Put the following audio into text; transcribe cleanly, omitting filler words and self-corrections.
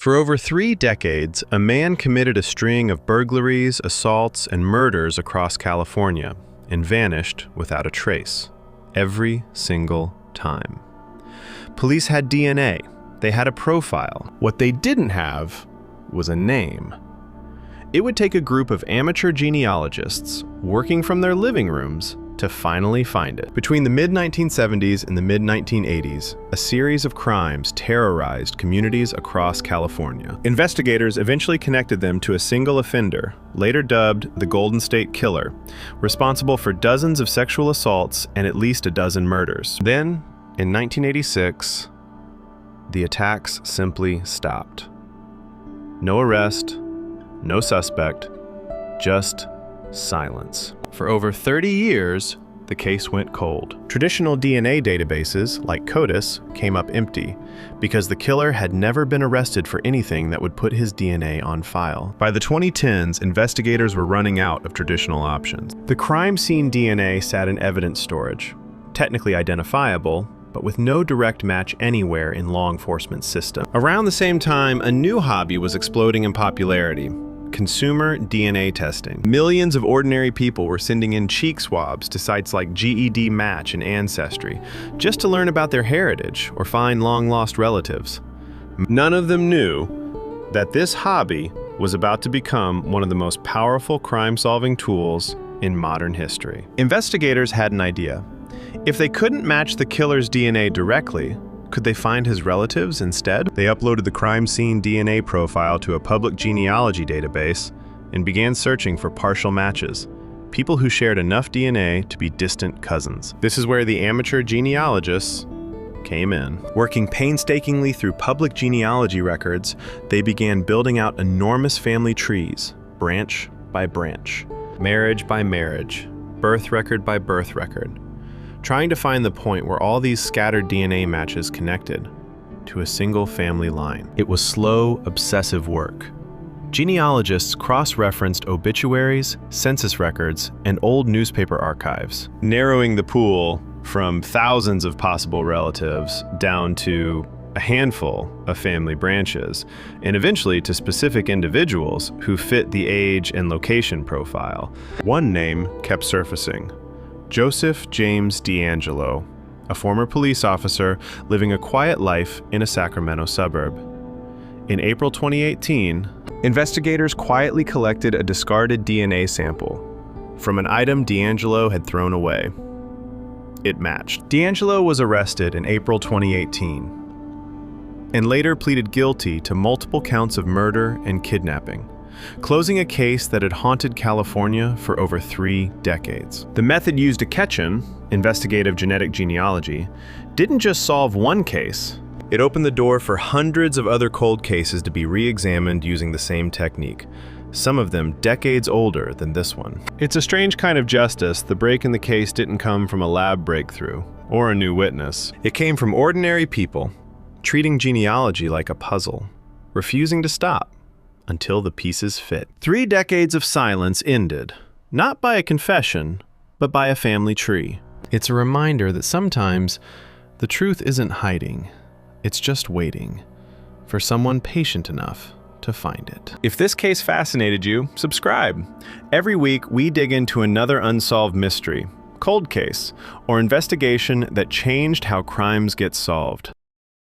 For over 3 decades, a man committed a string of burglaries, assaults, and murders across California and vanished without a trace. Every single time. Police had DNA. They had a profile. What they didn't have was a name. It would take a group of amateur genealogists working from their living rooms to finally find it. Between the mid-1970s and the mid-1980s, a series of crimes terrorized communities across California. Investigators eventually connected them to a single offender, later dubbed the Golden State Killer, responsible for dozens of sexual assaults and at least a dozen murders. Then, in 1986, the attacks simply stopped. No arrest, no suspect, just silence. For over 30 years, the case went cold. Traditional DNA databases, like CODIS, came up empty because the killer had never been arrested for anything that would put his DNA on file. By the 2010s, investigators were running out of traditional options. The crime scene DNA sat in evidence storage, technically identifiable, but with no direct match anywhere in law enforcement system. Around the same time, a new hobby was exploding in popularity: consumer DNA testing. Millions of ordinary people were sending in cheek swabs to sites like GED Match and Ancestry just to learn about their heritage or find long-lost relatives. None of them knew that this hobby was about to become one of the most powerful crime-solving tools in modern history. Investigators had an idea. If they couldn't match the killer's DNA directly, could they find his relatives instead? They uploaded the crime scene DNA profile to a public genealogy database and began searching for partial matches, people who shared enough DNA to be distant cousins. This is where the amateur genealogists came in. Working painstakingly through public genealogy records, they began building out enormous family trees, branch by branch, marriage by marriage, birth record by birth record, trying to find the point where all these scattered DNA matches connected to a single family line. It was slow, obsessive work. Genealogists cross-referenced obituaries, census records, and old newspaper archives, narrowing the pool from thousands of possible relatives down to a handful of family branches, and eventually to specific individuals who fit the age and location profile. One name kept surfacing: Joseph James D'Angelo, a former police officer living a quiet life in a Sacramento suburb. In April 2018, investigators quietly collected a discarded DNA sample from an item D'Angelo had thrown away. It matched. D'Angelo was arrested in April 2018 and later pleaded guilty to multiple counts of murder and kidnapping, closing a case that had haunted California for over 3 decades. The method used to catch him, investigative genetic genealogy, didn't just solve one case. It opened the door for hundreds of other cold cases to be re-examined using the same technique, some of them decades older than this one. It's a strange kind of justice. The break in the case didn't come from a lab breakthrough or a new witness. It came from ordinary people treating genealogy like a puzzle, refusing to stop until the pieces fit. 3 decades of silence ended, not by a confession, but by a family tree. It's a reminder that sometimes the truth isn't hiding, it's just waiting for someone patient enough to find it. If this case fascinated you, subscribe. Every week, we dig into another unsolved mystery, cold case, or investigation that changed how crimes get solved.